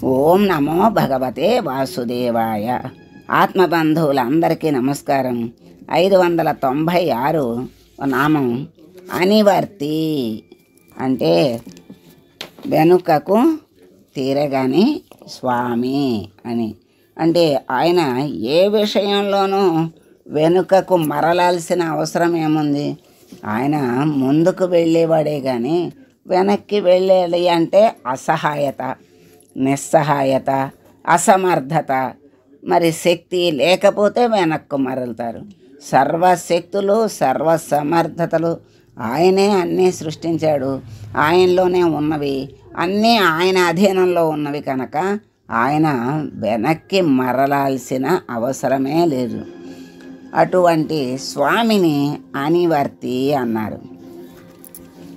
ఓం నమో భగవతే వాసుదేవాయ. ఆత్మబంధువులందరికీ నమస్కారం. 596 నామం అనివర్తి అంటే వెనుకకు తిరగని స్వామి అని. అంటే ఆయన ఏ విషయంలోనూ వెనుకకు మరలాల్సిన అవసరం ఏముంది? ఆయన ముందుకు వెళ్ళేవాడే కానీ వెనక్కి వెళ్ళేది అంటే అసహాయత, నిస్సహాయత, అసమర్థత. మరి శక్తి లేకపోతే వెనక్కు మరలుతారు. సర్వశక్తులు సర్వసమర్థతలు ఆయనే అన్నీ సృష్టించాడు. ఆయనలోనే ఉన్నవి, అన్నీ ఆయన అధీనంలో ఉన్నవి కనుక ఆయన వెనక్కి మరలాల్సిన అవసరమే లేదు. అటువంటి స్వామిని అనివర్తి అన్నారు.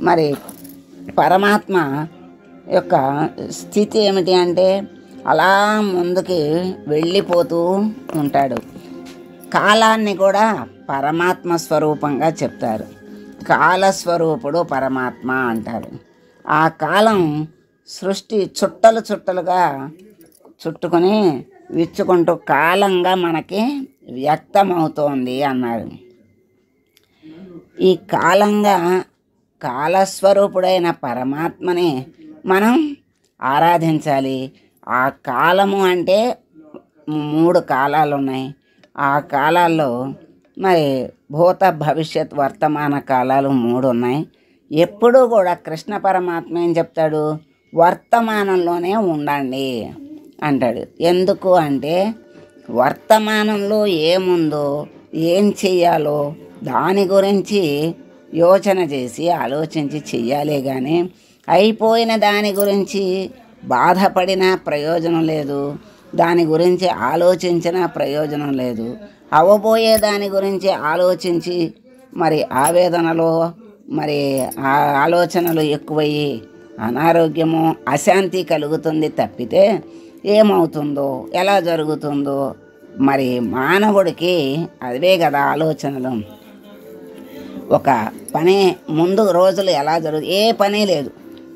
మరి పరమాత్మ యొక్క స్థితి ఏమిటి అంటే అలా ముందుకి వెళ్ళిపోతూ ఉంటాడు. కాలాన్ని కూడా పరమాత్మ స్వరూపంగా చెప్తారు. కాలస్వరూపుడు పరమాత్మ అంటారు. ఆ కాలం సృష్టి చుట్టలు చుట్టలుగా చుట్టుకొని విచ్చుకుంటూ కాలంగా మనకి వ్యక్తమవుతోంది అన్నారు. ఈ కాలంగా కాలస్వరూపుడైన పరమాత్మని మనం ఆరాధించాలి. ఆ కాలము అంటే 3 కాలాలు ఉన్నాయి. ఆ కాలాల్లో మరి భూత భవిష్యత్ వర్తమాన కాలాలు 3 ఉన్నాయి. ఎప్పుడూ కూడా కృష్ణ పరమాత్మ ఏం చెప్తాడు? వర్తమానంలోనే ఉండండి అంటాడు. ఎందుకు అంటే వర్తమానంలో ఏముందో ఏం చెయ్యాలో దాని గురించి యోచన చేసి ఆలోచించి చెయ్యాలే కానీ అయిపోయిన దాని గురించి బాధపడిన ప్రయోజనం లేదు, దాని గురించి ఆలోచించిన ప్రయోజనం లేదు. అవ్వబోయే దాని గురించి ఆలోచించి మరి ఆవేదనలో మరి ఆలోచనలు ఎక్కువయ్యి అనారోగ్యము అశాంతి కలుగుతుంది తప్పితే ఏమవుతుందో ఎలా జరుగుతుందో మరి మానవుడికి అవే కదా ఆలోచనలు. ఒక పని ముందు రోజులు ఎలా ఏ పని లేదు,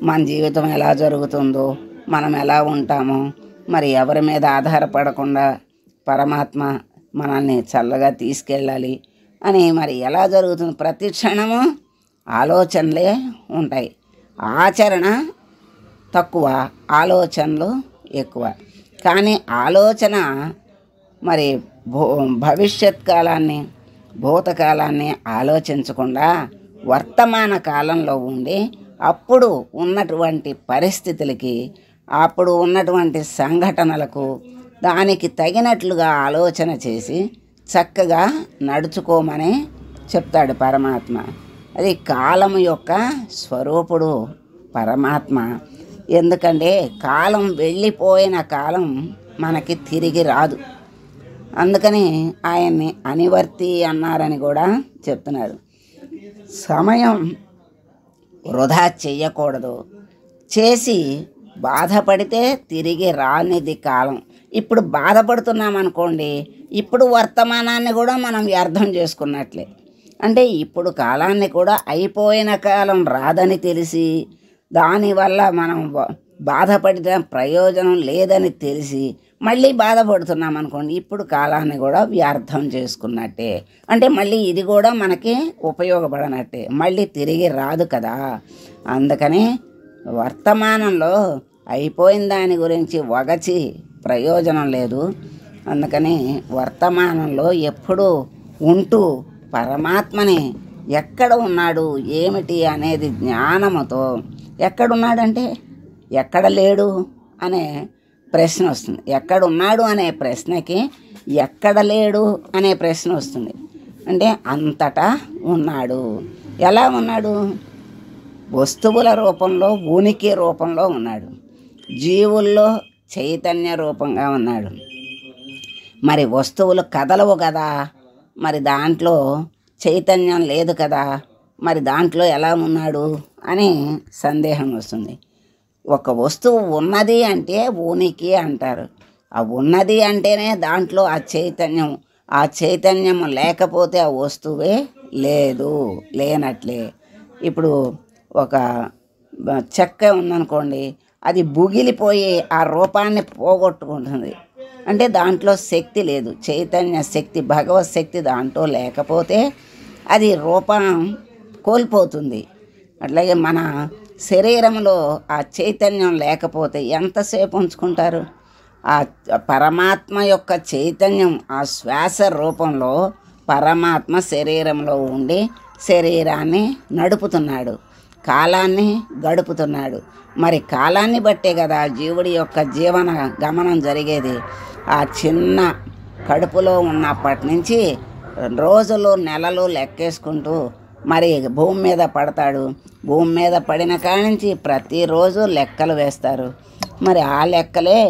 మన జీవితం ఎలా జరుగుతుందో, మనం ఎలా ఉంటామో, మరి ఎవరి మీద ఆధారపడకుండా పరమాత్మ మనల్ని చల్లగా తీసుకెళ్ళాలి అని మరి ఎలా జరుగుతుంది? ప్రతి క్షణము ఆలోచనలే ఉంటాయి. ఆచరణ తక్కువ, ఆలోచనలు ఎక్కువ. కానీ ఆలోచన మరి భవిష్యత్ కాలాన్ని భూతకాలాన్ని ఆలోచించకుండా వర్తమాన కాలంలో ఉండి అప్పుడు ఉన్నటువంటి పరిస్థితులకి, అప్పుడు ఉన్నటువంటి సంఘటనలకు దానికి తగినట్లుగా ఆలోచన చేసి చక్కగా నడుచుకోమని చెప్తాడు పరమాత్మ. అది కాలం యొక్క స్వరూపుడు పరమాత్మ. ఎందుకంటే కాలం వెళ్ళిపోయిన కాలం మనకి తిరిగి రాదు. అందుకని ఆయన్ని అనివర్తి అన్నారని కూడా చెప్తున్నారు. సమయం వృధా చెయ్యకూడదు. చేసి బాధపడితే తిరిగి రానిది కాలం. ఇప్పుడు బాధపడుతున్నామనుకోండి, ఇప్పుడు వర్తమానాన్ని కూడా మనం వ్యర్థం చేసుకున్నట్లే. అంటే ఇప్పుడు కాలాన్ని కూడా అయిపోయిన కాలం రాదని తెలిసి దానివల్ల మనం బాధపడిన ప్రయోజనం లేదని తెలిసి మళ్ళీ బాధపడుతున్నాం అనుకోండి, ఇప్పుడు కాలాన్ని కూడా వ్యర్థం చేసుకున్నట్టే. అంటే మళ్ళీ ఇది కూడా మనకి ఉపయోగపడనట్టే, మళ్ళీ తిరిగి రాదు కదా. అందుకని వర్తమానంలో అయిపోయిన దాని గురించి వగచి ప్రయోజనం లేదు. అందుకని వర్తమానంలో ఎప్పుడూ ఉంటూ పరమాత్మని ఎక్కడ ఉన్నాడు ఏమిటి అనేది జ్ఞానముతో, ఎక్కడున్నాడంటే ఎక్కడ లేడు అనే ప్రశ్న వస్తుంది. ఎక్కడున్నాడు అనే ప్రశ్నకి ఎక్కడ లేడు అనే ప్రశ్న వస్తుంది. అంటే అంతటా ఉన్నాడు. ఎలా ఉన్నాడు? వస్తువుల రూపంలో, ఉనికి రూపంలో ఉన్నాడు. జీవుల్లో చైతన్య రూపంగా ఉన్నాడు. మరి వస్తువులు కదలవు కదా, మరి దాంట్లో చైతన్యం లేదు కదా, మరి దాంట్లో ఎలా ఉన్నాడు అని సందేహం వస్తుంది. ఒక వస్తువు ఉన్నది అంటే ఉనికి అంటారు. ఆ ఉన్నది అంటేనే దాంట్లో ఆ చైతన్యం, ఆ చైతన్యం లేకపోతే ఆ వస్తువే లేదు, లేనట్లే. ఇప్పుడు ఒక చెక్క ఉందనుకోండి, అది బుగిలిపోయి ఆ రూపాన్ని పోగొట్టుకుంటుంది. అంటే దాంట్లో శక్తి లేదు, చైతన్య శక్తి, భగవత్ శక్తి దాంట్లో లేకపోతే అది రూపం కోల్పోతుంది. అట్లాగే మన శరీరంలో ఆ చైతన్యం లేకపోతే ఎంతసేపు ఉంచుకుంటారు? ఆ పరమాత్మ యొక్క చైతన్యం ఆ శ్వాస రూపంలో పరమాత్మ శరీరంలో ఉండి శరీరాన్ని నడుపుతున్నాడు, కాలాన్ని గడుపుతున్నాడు. మరి కాలాన్ని బట్టే కదా జీవుడి యొక్క జీవన గమనం జరిగేది. ఆ చిన్న కడుపులో ఉన్నప్పటి నుంచి రోజులు నెలలు లెక్కేసుకుంటూ మరి భూమి మీద పడతాడు. భూమి మీద పడిన కాడి నుంచి ప్రతిరోజు లెక్కలు వేస్తారు. మరి ఆ లెక్కలే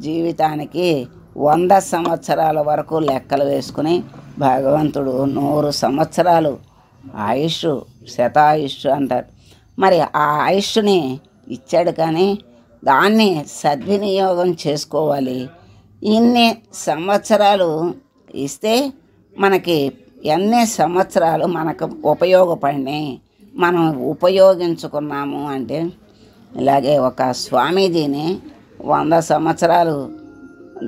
జీవితానికి 100 సంవత్సరాల వరకు లెక్కలు వేసుకుని భగవంతుడు 100 సంవత్సరాలు ఆయుష్, శతాయుష్ అంటారు. మరి ఆ ఆయుష్ని ఇచ్చాడు, కానీ దాన్ని సద్వినియోగం చేసుకోవాలి. ఇన్ని సంవత్సరాలు ఇస్తే మనకి ఎన్ని సంవత్సరాలు మనకు ఉపయోగపడినాయి, మనం ఉపయోగించుకున్నాము అంటే. ఇలాగే ఒక స్వామీజీని 100 సంవత్సరాలు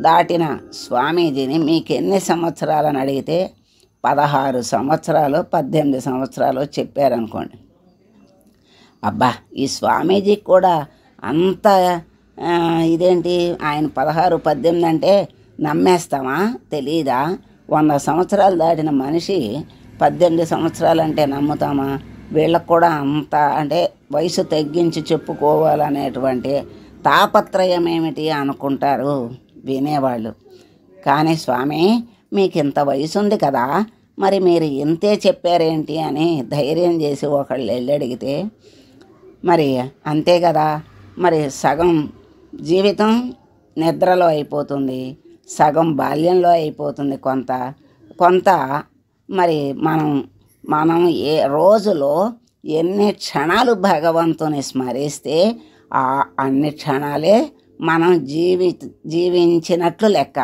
దాటిన స్వామీజీని మీకు ఎన్ని సంవత్సరాలని అడిగితే 16 సంవత్సరాలు 18 సంవత్సరాలు చెప్పారనుకోండి. అబ్బా, ఈ స్వామీజీకి కూడా అంత ఇదేంటి, ఆయన 16 18 అంటే నమ్మేస్తామా? తెలీదా? 100 సంవత్సరాలు దాటిన మనిషి 18 సంవత్సరాలు అంటే నమ్ముతామా? వీళ్ళకు కూడా అంత అంటే వయసు తగ్గించి చెప్పుకోవాలనేటువంటి తాపత్రయం ఏమిటి అనుకుంటారు వినేవాళ్ళు. కానీ స్వామి, మీకు ఇంత వయసు ఉంది కదా, మరి మీరు ఇంతే చెప్పారేంటి అని ధైర్యం చేసి ఒకళ్ళు వెళ్ళి అడిగితే, మరి అంతే కదా, మరి సగం జీవితం నిద్రలో అయిపోతుంది, సగం బాల్యంలో అయిపోతుంది, కొంత మరి మనం ఏ రోజులో ఎన్ని క్షణాలు భగవంతుని స్మరిస్తే ఆ అన్ని క్షణాలే మనం జీవించినట్లు లెక్క.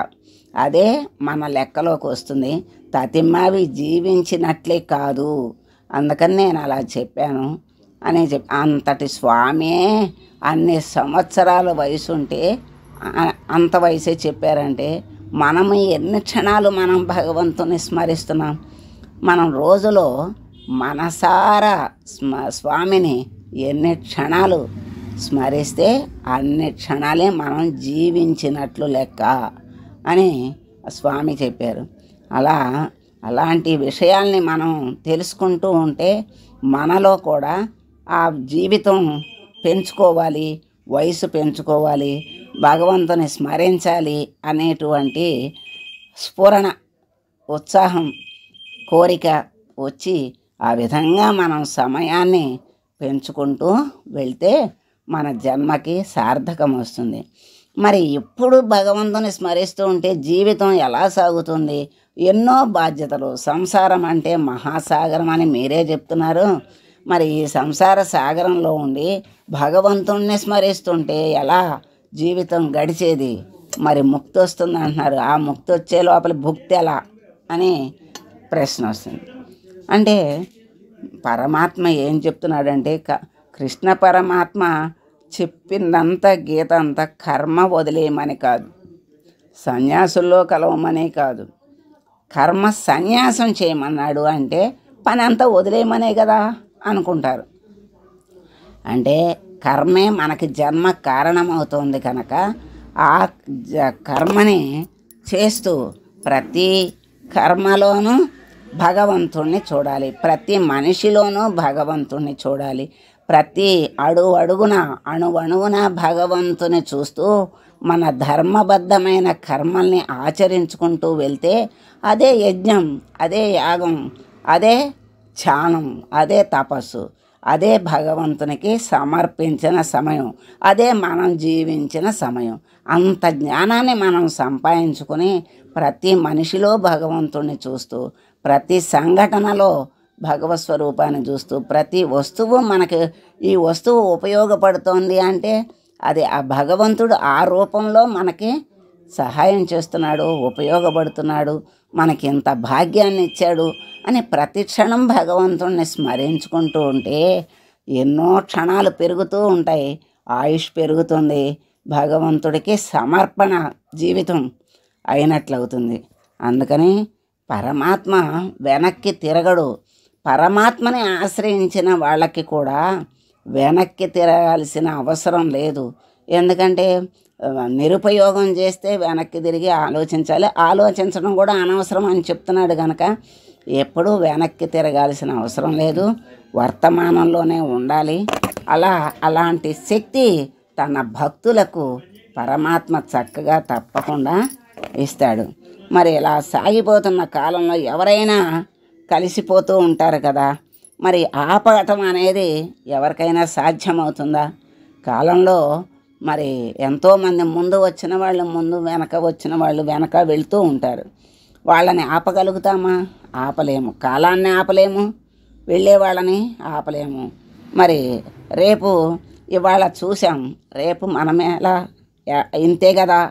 అదే మన లెక్కలోకి వస్తుంది. తతిమ్మావి జీవించినట్లే కాదు. అందుకని నేను అలా చెప్పాను అని అంతటి స్వామి అన్ని సంవత్సరాల వయసు ఉంటే అంత వయసే చెప్పారంటే మనం ఎన్ని క్షణాలు మనం భగవంతుని స్మరిస్తున్నాం? మనం రోజులో మనసారా స్వామిని ఎన్ని క్షణాలు స్మరిస్తే అన్ని క్షణాలే మనం జీవించినట్లు లెక్క అని స్వామి చెప్పారు. అలాంటి విషయాల్ని మనం తెలుసుకుంటూ ఉంటే మనలో కూడా ఆ జీవితం పెంచుకోవాలి, వయసు పెంచుకోవాలి, భగవంతుని స్మరించాలి అనేటువంటి స్ఫురణ, ఉత్సాహం, కోరిక వచ్చి ఆ విధంగా మనం సమయాన్ని పెంచుకుంటూ వెళ్తే మన జన్మకి సార్థకం వస్తుంది. మరి ఇప్పుడు భగవంతుని స్మరిస్తూ ఉంటే జీవితం ఎలా సాగుతుంది? ఎన్నో బాధ్యతలు. సంసారం అంటే మహాసాగరం అని మీరే చెప్తున్నారు. మరి ఈ సంసార సాగరంలో ఉండి భగవంతుణ్ణి స్మరిస్తుంటే ఎలా జీవితం గడిచేది? మరి ముక్తి వస్తుంది అంటున్నారు. ఆ ముక్తి వచ్చే లోపల భుక్తి ఎలా అని ప్రశ్న వస్తుంది. అంటే పరమాత్మ ఏం చెప్తున్నాడంటే, కృష్ణ పరమాత్మ చెప్పిందంతా గీత అంతా కర్మ వదిలేయమని కాదు, సన్యాసుల్లో కలవమని కాదు, కర్మ సన్యాసం చేయమన్నాడు. అంటే పని అంతా వదిలేయమనే కదా అనుకుంటారు. అంటే కర్మే మనకి జన్మ కారణమవుతుంది కనుక ఆ కర్మని చేస్తూ ప్రతి కర్మలోనూ భగవంతుణ్ణి చూడాలి, ప్రతి మనిషిలోనూ భగవంతుణ్ణి చూడాలి, ప్రతి అడుగున అణువణువున భగవంతుని చూస్తూ మన ధర్మబద్ధమైన కర్మల్ని ఆచరించుకుంటూ వెళ్తే అదే యజ్ఞం, అదే యాగం, అదే ధ్యానం, అదే తపస్సు, అదే భగవంతునికి సమర్పించిన సమయం, అదే మనం జీవించిన సమయం. అంత జ్ఞానాన్ని మనం సంపాదించుకొని ప్రతి మనిషిలో భగవంతుణ్ణి చూస్తూ, ప్రతి సంఘటనలో భగవత్ స్వరూపాన్ని చూస్తూ, ప్రతి వస్తువు మనకి ఈ వస్తువు ఉపయోగపడుతోంది అంటే అది ఆ భగవంతుడు ఆ రూపంలో మనకి సహాయం చేస్తున్నాడు, ఉపయోగపడుతున్నాడు, మనకి ఇంత భాగ్యాన్ని ఇచ్చాడు అని ప్రతి క్షణం భగవంతుణ్ణి స్మరించుకుంటూ ఉంటే ఎన్నో క్షణాలు పెరుగుతూ ఉంటాయి. ఆయుష్ పెరుగుతుంది, భగవంతుడికి సమర్పణ జీవితం అయినట్లవుతుంది. అందుకని పరమాత్మ వెనక్కి తిరగడు. పరమాత్మని ఆశ్రయించిన వాళ్ళకి కూడా వెనక్కి తిరగాల్సిన అవసరం లేదు. ఎందుకంటే నిరుపయోగం చేస్తే వెనక్కి తిరిగి ఆలోచించాలి, ఆలోచించడం కూడా అనవసరం అని చెప్తున్నాడు కనుక ఎప్పుడూ వెనక్కి తిరగాల్సిన అవసరం లేదు, వర్తమానంలోనే ఉండాలి. అలాంటి శక్తి తన భక్తులకు పరమాత్మ చక్కగా తప్పకుండా ఇస్తాడు. మరి ఇలా సాగిపోతున్న కాలంలో ఎవరైనా కలిసిపోతూ ఉంటారు కదా, మరి ఆపటం అనేది ఎవరికైనా సాధ్యమవుతుందా? కాలంలో మరి ఎంతోమంది ముందు వచ్చిన వాళ్ళు ముందు, వెనక వచ్చిన వాళ్ళు వెనక వెళ్తూ ఉంటారు. వాళ్ళని ఆపగలుగుతామా? ఆపలేము. కాలాన్ని ఆపలేము, వెళ్ళే వాళ్ళని ఆపలేము. మరి రేపు ఇవాళ చూసాం, రేపు మనమేలా ఇంతే కదా.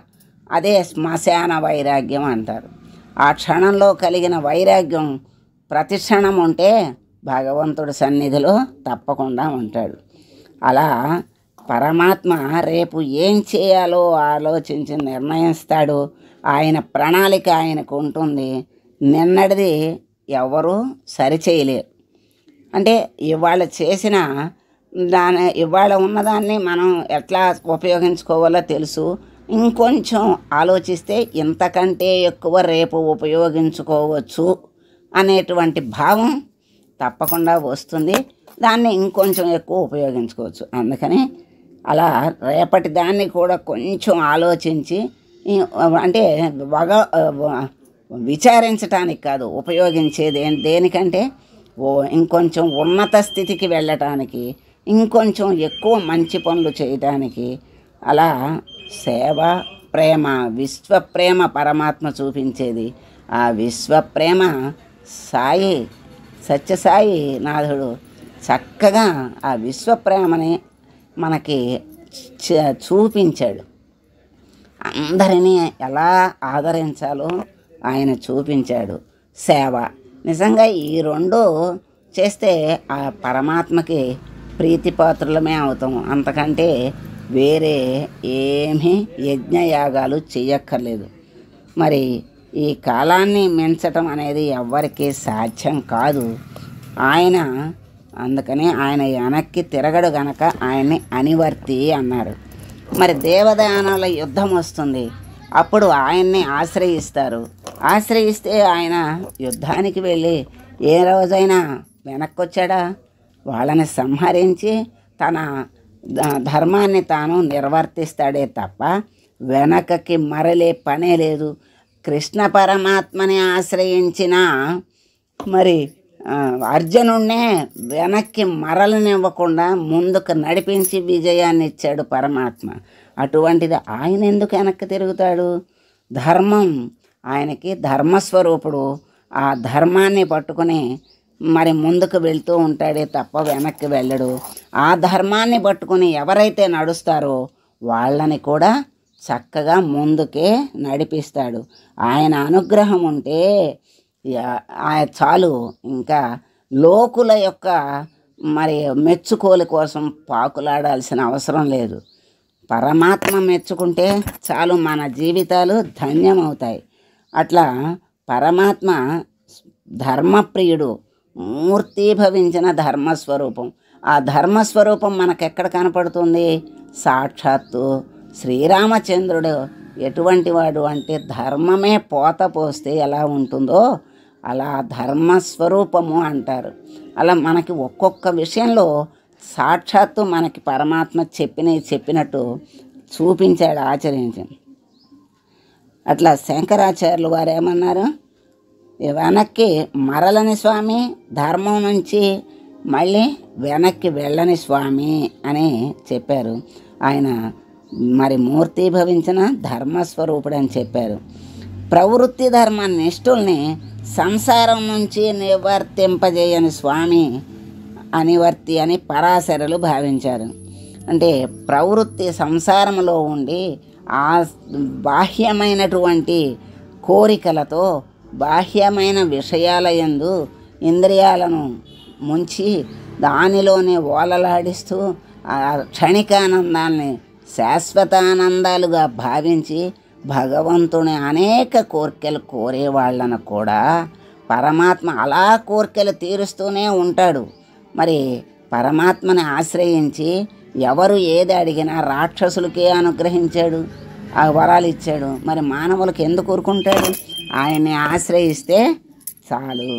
అదే శ్మశాన వైరాగ్యం అంటారు. ఆ క్షణంలో కలిగిన వైరాగ్యం ప్రతి క్షణం ఉంటే భగవంతుడి సన్నిధిలో తప్పకుండా ఉంటాడు. అలా పరమాత్మ రేపు ఏం చేయాలో ఆలోచించి నిర్ణయిస్తాడు. ఆయన ప్రణాళిక ఆయనకు ఉంటుంది. నిన్నటిది ఎవరు సరిచేయలేరు. అంటే ఇవాళ చేసిన ఇవాళ ఉన్నదాన్ని మనం ఎట్లా ఉపయోగించుకోవాలో తెలుసు. ఇంకొంచెం ఆలోచిస్తే ఇంతకంటే ఎక్కువ రేపు ఉపయోగించుకోవచ్చు అనేటువంటి భావం తప్పకుండా వస్తుంది. దాన్ని ఇంకొంచెం ఎక్కువ ఉపయోగించుకోవచ్చు. అందుకని అలా రేపటి దాన్ని కూడా కొంచెం ఆలోచించి, అంటే విచారించటానికి కాదు, ఉపయోగించేది దేనికంటే ఇంకొంచెం ఉన్నత స్థితికి వెళ్ళటానికి, ఇంకొంచెం ఎక్కువ మంచి పనులు చేయటానికి. అలా సేవ, ప్రేమ, విశ్వప్రేమ పరమాత్మ చూపించేది. ఆ విశ్వప్రేమ సాయి సత్యసాయి నాథుడు చక్కగా ఆ విశ్వప్రేమని మనకి చూపించాడు. అందరినీ ఎలా ఆదరించాలో ఆయన చూపించాడు. సేవ నిజంగా ఈ రెండు చేస్తే ఆ పరమాత్మకి ప్రీతిపాత్రులమే అవుతాం. అంతకంటే వేరే ఏమీ యజ్ఞయాగాలు చెయ్యక్కర్లేదు. మరి ఈ కాలాన్ని మించటం అనేది ఎవ్వరికీ సాధ్యం కాదు. అందుకని ఆయన వెనక్కి తిరగడు గనక ఆయన్ని అనివర్తి అన్నారు. మరి దేవదానవుల యుద్ధం వస్తుంది, అప్పుడు ఆయన్ని ఆశ్రయిస్తారు. ఆశ్రయిస్తే ఆయన యుద్ధానికి వెళ్ళి ఏ రోజైనా వెనక్కి వచ్చాడా? వాళ్ళని సంహరించి తన ధర్మాన్ని తాను నిర్వర్తిస్తాడే తప్ప వెనకకి మరలే పనే లేదు. కృష్ణ పరమాత్మని ఆశ్రయించిన మరి అర్జునుడినే వెనక్కి మరలనివ్వకుండా ముందుకు నడిపించి విజయాన్ని ఇచ్చాడు పరమాత్మ. అటువంటిది ఆయన ఎందుకు వెనక్కి తిరుగుతాడు? ధర్మం, ఆయనకి ధర్మస్వరూపుడు. ఆ ధర్మాన్ని పట్టుకుని మరి ముందుకు వెళ్తూ ఉంటాడే తప్ప వెనక్కి వెళ్ళడు. ఆ ధర్మాన్ని పట్టుకుని ఎవరైతే నడుస్తారో వాళ్ళని కూడా చక్కగా ముందుకే నడిపిస్తాడు. ఆయన అనుగ్రహం ఉంటే చాలు. ఇంకా లోకుల యొక్క మరి మెచ్చుకోలు కోసం పాకులాడాల్సిన అవసరం లేదు. పరమాత్మ మెచ్చుకుంటే చాలు, మన జీవితాలు ధన్యమవుతాయి. అట్లా పరమాత్మ ధర్మప్రియుడు, మూర్తీభవించిన ధర్మస్వరూపం. ఆ ధర్మస్వరూపం మనకెక్కడ కనపడుతుంది? సాక్షాత్తు శ్రీరామచంద్రుడు ఎటువంటి వాడు అంటే ధర్మమే పోత పోస్తే ఎలా ఉంటుందో అలా ధర్మస్వరూపము అంటారు. అలా మనకి ఒక్కొక్క విషయంలో సాక్షాత్తు మనకి పరమాత్మ చెప్పినట్టు చూపించాడు, ఆచరించాడు. అట్లా శంకరాచార్యులు వారు ఏమన్నారు? వెనక్కి మరలని స్వామి, ధర్మం నుంచి మళ్ళీ వెనక్కి వెళ్ళని స్వామి అని చెప్పారు. ఆయన మరి మూర్తీభవించిన ధర్మస్వరూపుడు అని చెప్పారు. ప్రవృత్తి ధర్మ నిష్ఠుల్ని సంసారం నుంచి నివర్తింపజేయని స్వామి అనివర్తి అని పరాశరులు భావించారు. అంటే ప్రవృత్తి సంసారంలో ఉండి ఆ బాహ్యమైనటువంటి కోరికలతో బాహ్యమైన విషయాల యందు ఇంద్రియాలను ముంచి దానిలోనే ఓలలాడిస్తూ ఆ క్షణికానందాన్ని శాశ్వతానందాలుగా భావించి భగవంతుని అనేక కోరికలు కోరే వాళ్ళను కూడా పరమాత్మ అలా కోరికలు తీరుస్తూనే ఉంటాడు. మరి పరమాత్మని ఆశ్రయించి ఎవరు ఏది అడిగినా రాక్షసులకే అనుగ్రహించాడు, ఆ వరాలు ఇచ్చాడు. మరి మానవులకు ఎందుకు ఊరుకుంటాడు? ఆయన్ని ఆశ్రయిస్తే చాలు.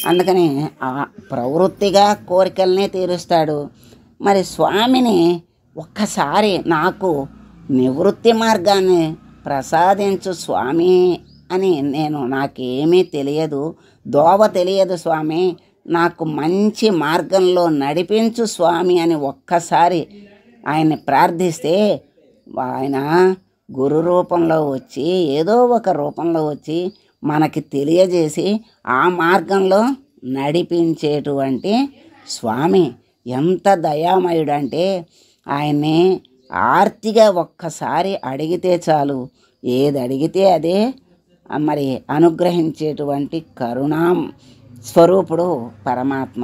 అందుకని ఆ ప్రవృత్తిగా కోరికల్ని తీరుస్తాడు. మరి స్వామిని ఒక్కసారి నాకు నివృత్తి మార్గాన్ని ప్రసాదించు స్వామి అని నాకేమీ తెలియదు, దోవ తెలియదు స్వామి, నాకు మంచి మార్గంలో నడిపించు స్వామి అని ఒక్కసారి ఆయన్ని ప్రార్థిస్తే ఆయన గురు రూపంలో వచ్చి ఏదో ఒక రూపంలో వచ్చి మనకి తెలియజేసి ఆ మార్గంలో నడిపించేటువంటి స్వామి ఎంత దయామయుడు అంటే ఆయన్ని ఆర్తిగా ఒక్కసారి అడిగితే చాలు, ఏది అడిగితే అదే మరి అనుగ్రహించేటువంటి కరుణా స్వరూపుడు పరమాత్మ.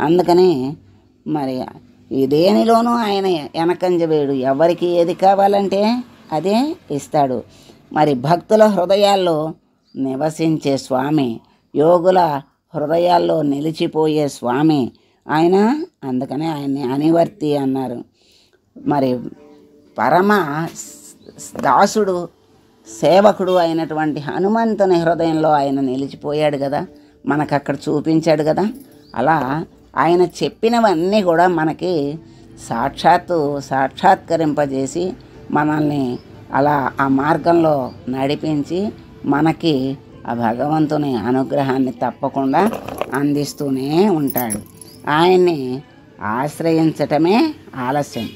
అందుకని మరి ఈ దేనిలోనూ ఆయన వెనకంజవేడు, ఎవరికి ఏది కావాలంటే అదే ఇస్తాడు. మరి భక్తుల హృదయాల్లో నివసించే స్వామి, యోగుల హృదయాల్లో నిలిచిపోయే స్వామి ఆయన. అందుకనే ఆయన్ని అనివర్తి అన్నారు. మరి పరమ దాసుడు సేవకుడు అయినటువంటి హనుమంతుని హృదయంలో ఆయన నిలిచిపోయాడు కదా, మనకు అక్కడ చూపించాడు కదా. అలా ఆయన చెప్పినవన్నీ కూడా మనకి సాక్షాత్కరింపజేసి మనల్ని అలా ఆ మార్గంలో నడిపించి మనకి ఆ భగవంతుని అనుగ్రహాన్ని తప్పకుండా అందిస్తూనే ఉంటాడు. ఆయన్ని ఆశ్రయించటమే ఆలస్యం.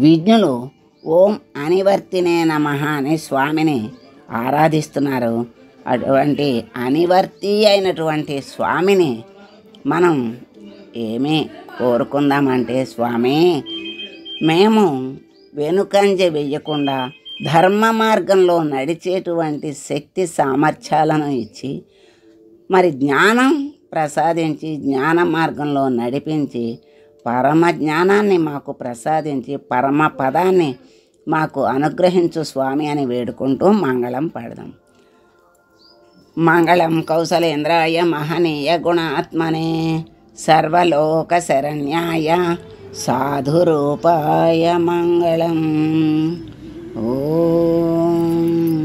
విజ్ఞులు ఓం అనివర్తినే నమః అని స్వామిని ఆరాధిస్తున్నారు. అటువంటి అనివర్తి అయినటువంటి స్వామిని మనం ఏమీ కోరుకుందామంటే, స్వామి మేము వెనుకంజ వెయ్యకుండా ధర్మ మార్గంలో నడిచేటువంటి శక్తి సామర్థ్యాలను ఇచ్చి మరి జ్ఞానం ప్రసాదించి జ్ఞాన మార్గంలో నడిపించి పరమ జ్ఞానాన్ని మాకు ప్రసాదించి పరమ పదాన్ని మాకు అనుగ్రహించు స్వామి అని వేడుకుంటూ మంగళం పాడదాం. మంగళం కౌసలేంద్రాయ మహనీయ గుణాత్మనే సర్వలోక శరణ్యాయ సాధురూపాయ మంగళం. ఓం